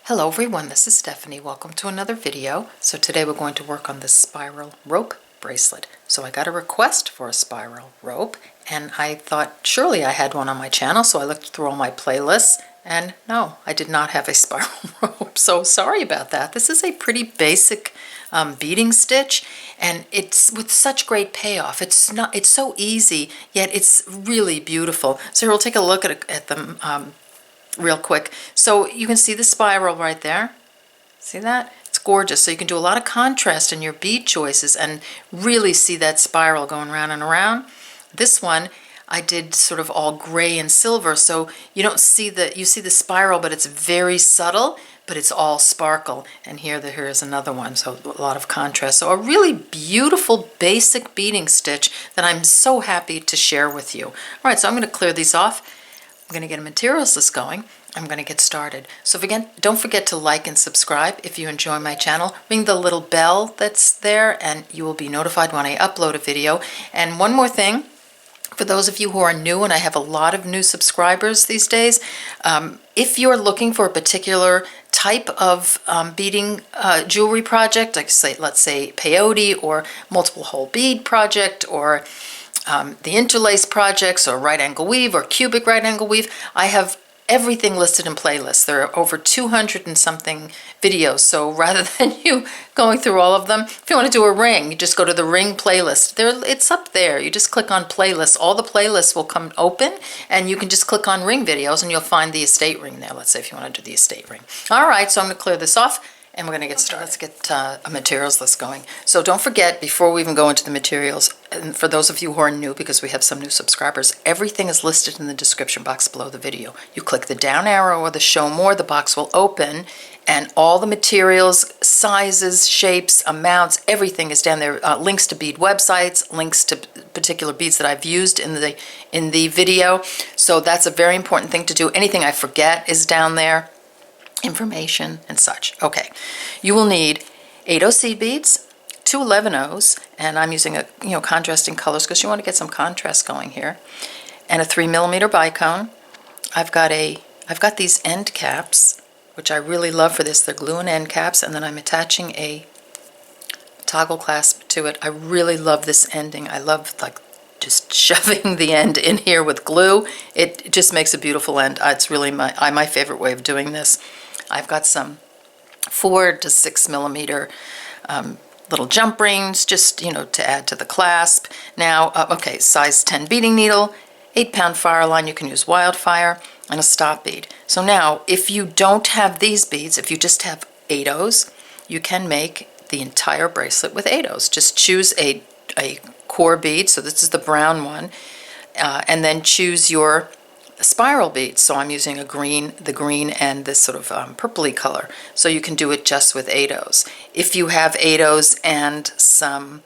Hello everyone, this is Stephanie. Welcome to another video. So today we're going to work on this spiral rope bracelet. So I got a request for a spiral rope and I thought surely I had one on my channel, so I looked through all my playlists and no, I did not have a spiral rope. So sorry about that. This is a pretty basic beading stitch and it's with such great payoff. It's so easy, yet it's really beautiful. So we'll take a look at them real quick. So you can see the spiral right there. See that? It's gorgeous. So you can do a lot of contrast in your bead choices and really see that spiral going round and around. This one I did sort of all gray and silver, so you don't see you see the spiral, but it's very subtle, but it's all sparkle. And here's another one, so a lot of contrast. So a really beautiful basic beading stitch that I'm so happy to share with you. All right, so I'm going to clear these off. I'm going to get a materials list going. I'm going to get started. So again, don't forget to like and subscribe if you enjoy my channel. Ring the little bell that's there and you will be notified when I upload a video. And one more thing, for those of you who are new, and I have a lot of new subscribers these days, if you're looking for a particular type of beading jewelry project, like let's say peyote or multiple whole bead project or the interlace projects or right angle weave or cubic right angle weave, I have everything listed in playlists. There are over 200 and something videos, so rather than you going through all of them, if you want to do a ring, you just go to the ring playlist. It's up there. You just click on playlists. All the playlists will come open and you can just click on ring videos and you'll find the estate ring there. Let's say if you want to do the estate ring. All right, so I'm going to clear this off and we're going to get started. Let's get a materials list going. So don't forget, before we even go into the materials, and for those of you who are new, because we have some new subscribers, everything is listed in the description box below the video. You click the down arrow or the show more, the box will open, and all the materials, sizes, shapes, amounts, everything is down there. Links to bead websites, links to particular beads that I've used in the video. So that's a very important thing to do. Anything I forget is down there. Information and such. Okay, you will need 8 seed beads, 2 11-0s, and I'm using contrasting colors because you want to get some contrast going here, and a 3mm bicone. I've got these end caps, which I really love for this. They're glue and end caps, and then I'm attaching a toggle clasp to it. I really love this ending. I love just shoving the end in here with glue. It just makes a beautiful end. It's really my favorite way of doing this. I've got some 4 to 6mm little jump rings, just to add to the clasp. Now, okay, size 10 beading needle, 8-pound Fireline. You can use Wildfire, and a stop bead. So now, if you don't have these beads, if you just have 8-0s, you can make the entire bracelet with 8-0s. Just choose a core bead. So this is the brown one, and then choose your spiral beads. So I'm using the green and this sort of purpley color. So you can do it just with 8-0s. If you have 8-0s and some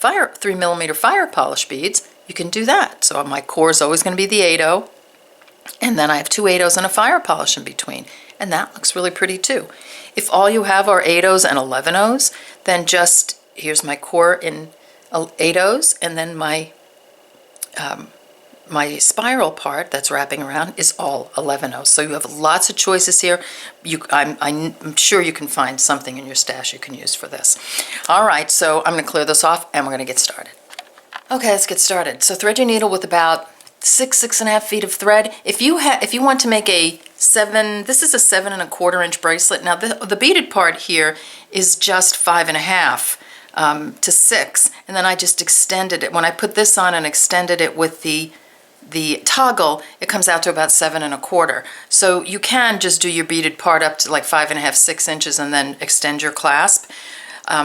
3mm fire polish beads, you can do that. So my core is always going to be the 8-0, and then I have 2 8-0s and a fire polish in between, and that looks really pretty too. If all you have are 8-0s and 11-0s, then just here's my core in 8-0s, and then my spiral part that's wrapping around is all 11-0s. So you have lots of choices here. I'm sure you can find something in your stash you can use for this. All right, so I'm going to clear this off and we're going to get started. Okay, let's get started. So thread your needle with about 6.5 feet of thread. If you want to make a 7, this is a 7 1/4 inch bracelet. Now the beaded part here is just 5.5 to 6, and then I just extended it. When I put this on and extended it with the toggle, it comes out to about 7 1/4. So you can just do your beaded part up to like 5.5, 6 inches and then extend your clasp.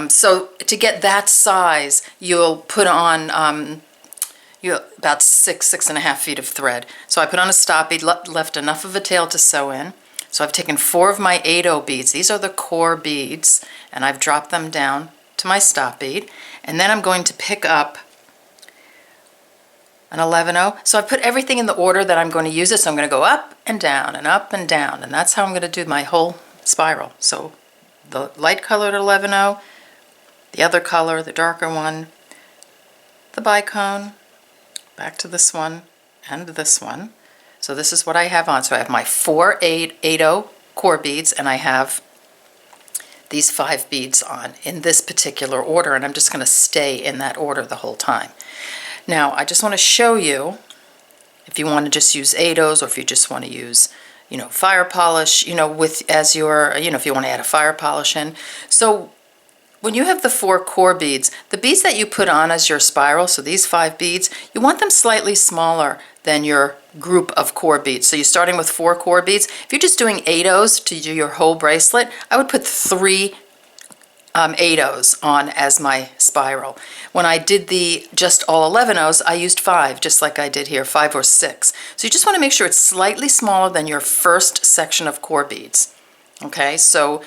So to get that size, you'll put on about 6.5 feet of thread. So I put on a stop bead, left enough of a tail to sew in. So I've taken 4 of my 8-0 beads. These are the core beads, and I've dropped them down to my stop bead. And then I'm going to pick up an 11-0. So I put everything in the order that I'm going to use it. So I'm going to go up and down and up and down, and that's how I'm going to do my whole spiral. So the light colored 11-0, the other color, the darker one, the bicone, back to this one and this one. So this is what I have on. So I have my 4 8 8-0 core beads, and I have these 5 beads on in this particular order, and I'm just going to stay in that order the whole time. Now I just want to show you, if you want to just use 8-ohs, or if you just want to use, you know, fire polish, you know, with as your, you know, if you want to add a fire polish in. So when you have the 4 core beads, the beads that you put on as your spiral, so these 5 beads, you want them slightly smaller than your group of core beads. So you're starting with 4 core beads. If you're just doing 8-ohs to do your whole bracelet, I would put 3 8-ohs on as my spiral. When I did the just all 11-ohs, I used 5, just like I did here, 5 or 6. So you just want to make sure it's slightly smaller than your first section of core beads. Okay, so,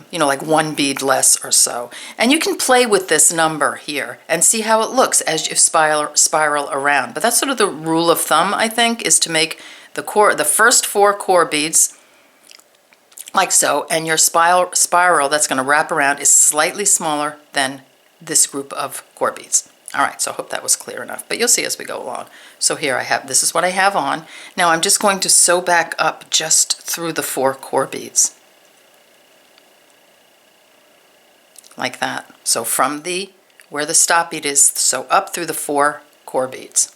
you know, like 1 bead less or so. And you can play with this number here and see how it looks as you spiral around. But that's sort of the rule of thumb, I think, is to make the first 4 core beads like so, and your spiral that's going to wrap around is slightly smaller than this group of core beads. All right, so I hope that was clear enough, but you'll see as we go along. So here I have, this is what I have on. Now I'm just going to sew back up just through the 4 core beads. Like that. So from where the stop bead is, sew up through the 4 core beads.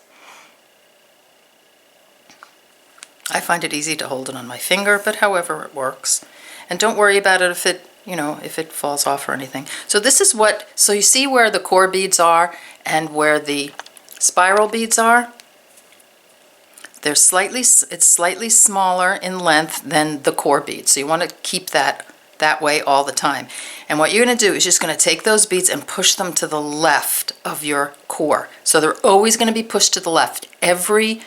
I find it easy to hold it on my finger, but however it works. And don't worry about it if it, you know, if it falls off or anything. So this is what, so you see where the core beads are and where the spiral beads are? It's slightly smaller in length than the core beads. So you want to keep that way all the time. And what you're going to do is just going to take those beads and push them to the left of your core. So they're always going to be pushed to the left. Every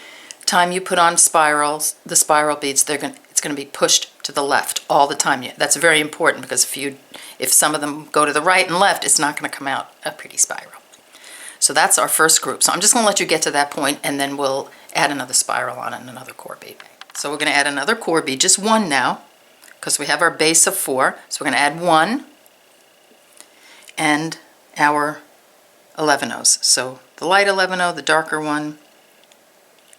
time you put on spirals, the spiral beads, it's going to be pushed to the left all the time. That's very important, because if some of them go to the right and left, it's not going to come out a pretty spiral. So that's our first group. So I'm just going to let you get to that point, and then we'll add another spiral on and another core bead. So we're going to add another core bead, just 1 now, because we have our base of 4. So we're going to add 1 and our 11-ohs. So the light 11-oh, the darker one,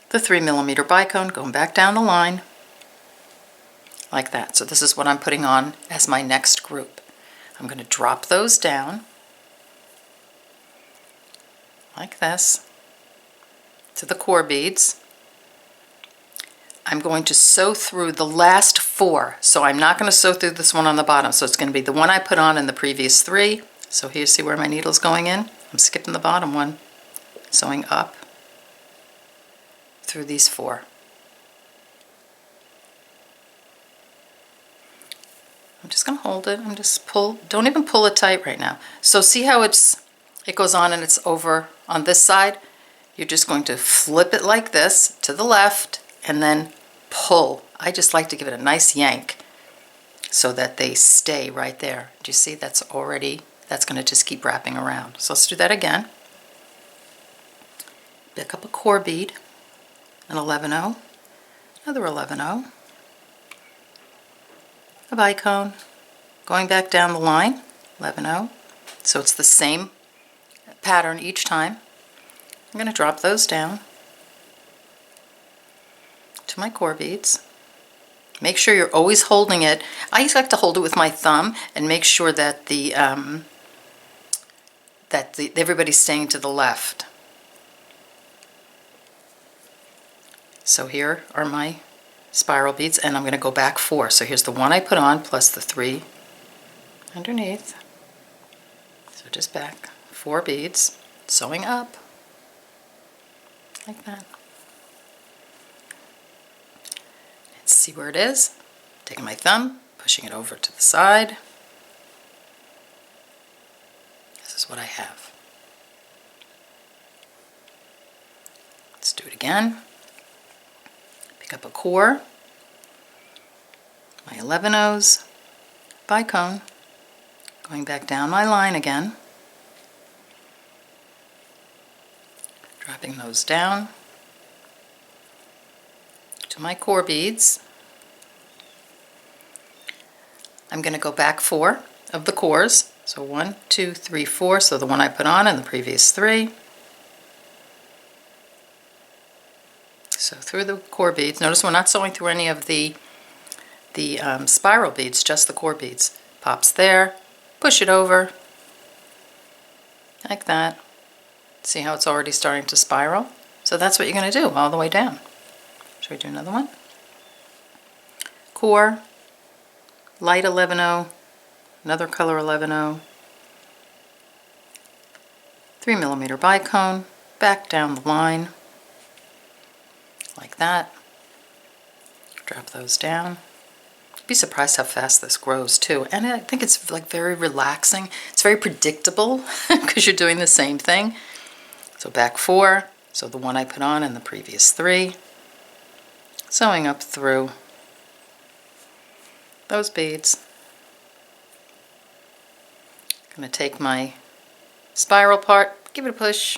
the 3mm bicone, going back down the line like that. So this is what I'm putting on as my next group. I'm going to drop those down like this to the core beads. I'm going to sew through the last 4. So I'm not going to sew through this one on the bottom. So it's going to be the one I put on in the previous 3. So here, see where my needle's going in? I'm skipping the bottom one, sewing up through these 4. I'm just going to hold it. I'm just don't even pull it tight right now. So see how it goes on and it's over on this side? You're just going to flip it like this to the left and then pull. I just like to give it a nice yank so that they stay right there. Do you see that's going to just keep wrapping around. So let's do that again. Pick up a core bead, an 11-oh, another 11-oh, a bicone, going back down the line, 11-oh. So it's the same pattern each time. I'm going to drop those down to my core beads. Make sure you're always holding it. I just like to hold it with my thumb and make sure that everybody's staying to the left. So here are my spiral beads, and I'm going to go back 4. So here's the one I put on plus the 3 underneath. So just back 4 beads, sewing up like that. Let's see where it is. Taking my thumb, pushing it over to the side. This is what I have. Let's do it again. Pick up a core, my 11-ohs, bicone, going back down my line again, dropping those down to my core beads. I'm going to go back 4 of the cores, so 1, 2, 3, 4, so the one I put on in the previous 3. So through the core beads. Notice we're not sewing through any of the the spiral beads, just the core beads. Pops there, push it over, like that. See how it's already starting to spiral? So that's what you're going to do all the way down. Should we do another one? Core, light 11-0, another color 11-0, 3mm bicone, back down the line, like that. Drop those down. You'd be surprised how fast this grows too. And I think it's like very relaxing. It's very predictable because you're doing the same thing. So back 4, so the one I put on and the previous 3. Sewing up through those beads. I'm going to take my spiral part, give it a push.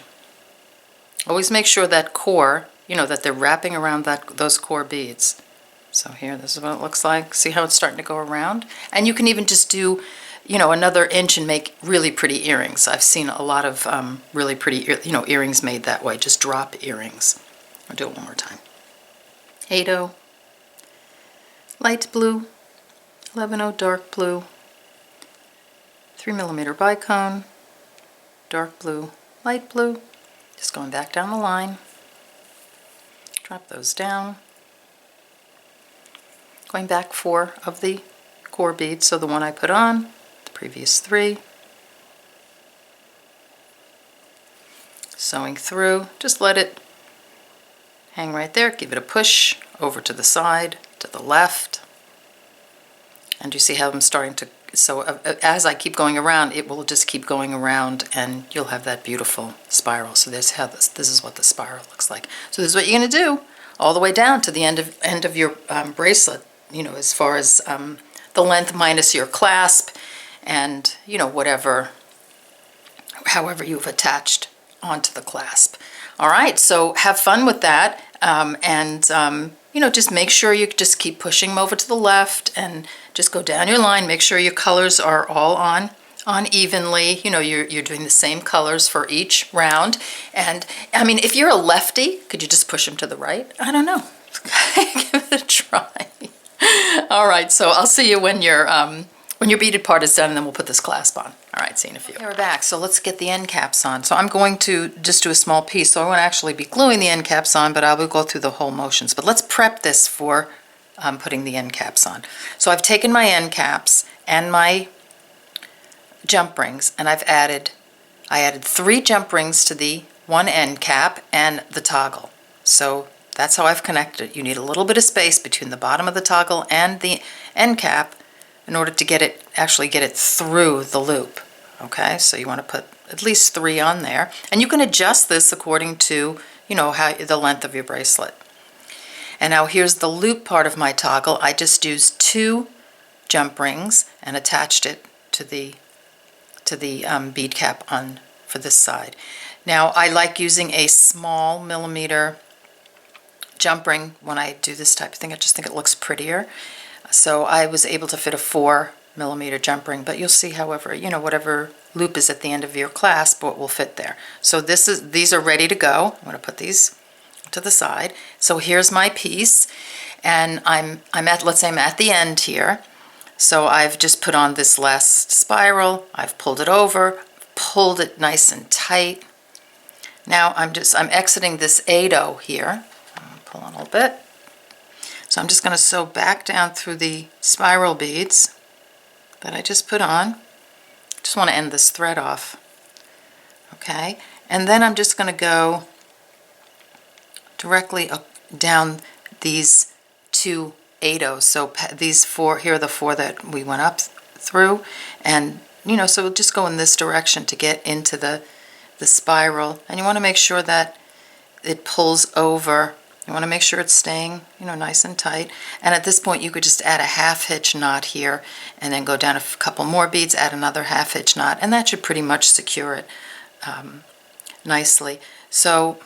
Always make sure that core, that they're wrapping around those core beads. So here, this is what it looks like. See how it's starting to go around? And you can even just do, another inch and make really pretty earrings. I've seen a lot of really pretty, earrings made that way, just drop earrings. I'll do it one more time. 8-0, light blue, 11-0 dark blue, 3mm bicone, dark blue, light blue, just going back down the line, drop those down, going back 4 of the core beads, so the one I put on, the previous 3, sewing through, just let it hang right there, give it a push over to the side, to the left, and you see how I'm starting to, so as I keep going around, it will just keep going around and you'll have that beautiful spiral. So this is what the spiral looks like. So this is what you're going to do all the way down to the end of your bracelet, as far as the length minus your clasp and, however you've attached onto the clasp. All right, so have fun with that, just make sure you just keep pushing them over to the left and just go down your line. Make sure your colors are all on evenly. You're doing the same colors for each round. And I mean, if you're a lefty, could you just push them to the right? I don't know. Give it a try. All right, so I'll see you when your beaded part is done, and then we'll put this clasp on. All right, see you in a few. Here we're back, so let's get the end caps on. So I'm going to just do a small piece, so I won't actually be gluing the end caps on, but I will go through the whole motions. But let's prep this for putting the end caps on. So I've taken my end caps and my jump rings, and I added 3 jump rings to the one end cap and the toggle. So that's how I've connected it. You need a little bit of space between the bottom of the toggle and the end cap in order to actually get it through the loop. Okay, so you want to put at least 3 on there, and you can adjust this according to how the length of your bracelet. And now here's the loop part of my toggle. I just used 2 jump rings and attached it to the bead cap on for this side. Now I like using a small millimeter jump ring when I do this type of thing. I just think it looks prettier. So I was able to fit a 4mm jump ring, but you'll see, however, whatever loop is at the end of your clasp, what will fit there. So these are ready to go. I'm going to put these to the side. So here's my piece, and let's say I'm at the end here. So I've just put on this last spiral. I've pulled it over, pulled it nice and tight. Now I'm exiting this 8-0 here. I'm going to pull on a little bit. So I'm just going to sew back down through the spiral beads that I just put on. Just want to end this thread off. Okay, and then I'm just going to go directly down these 2 8-0s. So these 4, here are the 4 that we went up through, and so we'll just go in this direction to get into the spiral, and you want to make sure that it pulls over. You want to make sure it's staying, nice and tight. And at this point, you could just add a half-hitch knot here, and then go down a couple more beads, add another half-hitch knot, and that should pretty much secure it nicely. So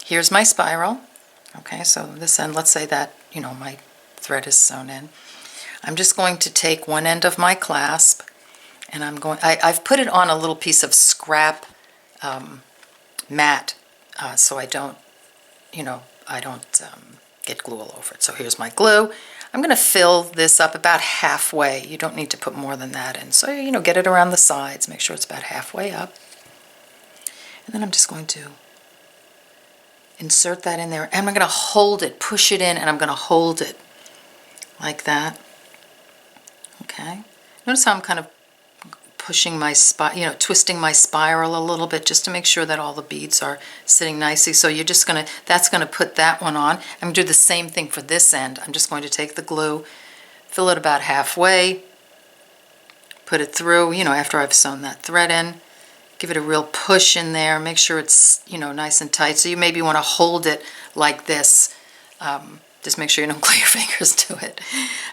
here's my spiral. Okay, so this end, let's say that my thread is sewn in. I'm just going to take one end of my clasp, and I've put it on a little piece of scrap mat, so I don't get glue all over it. So here's my glue. I'm going to fill this up about halfway. You don't need to put more than that in. So, you know, get it around the sides. Make sure it's about halfway up. And then I'm just going to insert that in there. And I'm going to hold it, push it in, and I'm going to hold it like that. Okay. Notice how I'm kind of pushing my twisting my spiral a little bit just to make sure that all the beads are sitting nicely. So you're just gonna, that's gonna put that one on. I'm gonna do the same thing for this end. I'm just going to take the glue, fill it about halfway, put it through, you know, after I've sewn that thread in, give it a real push in there, make sure it's, you know, nice and tight. So you maybe want to hold it like this. Just make sure you don't glue your fingers to it.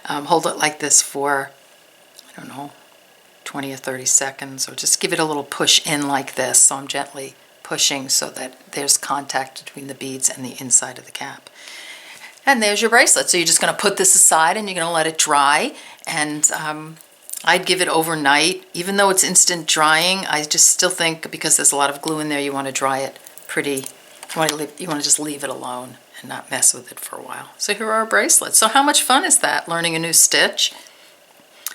Hold it like this for, I don't know, 20 or 30 seconds, or just give it a little push in like this. So I'm gently pushing so that there's contact between the beads and the inside of the cap. And there's your bracelet. So you're just going to put this aside and you're going to let it dry. And I'd give it overnight. Even though it's instant drying, I just still think, because there's a lot of glue in there, you want to dry it pretty, you want to just leave it alone and not mess with it for a while. So here are our bracelets. So how much fun is that, learning a new stitch?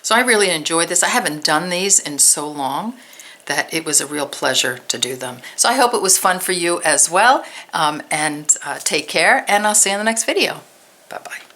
So I really enjoyed this. I haven't done these in so long that it was a real pleasure to do them. So I hope it was fun for you as well. And take care, and I'll see you in the next video. Bye-bye.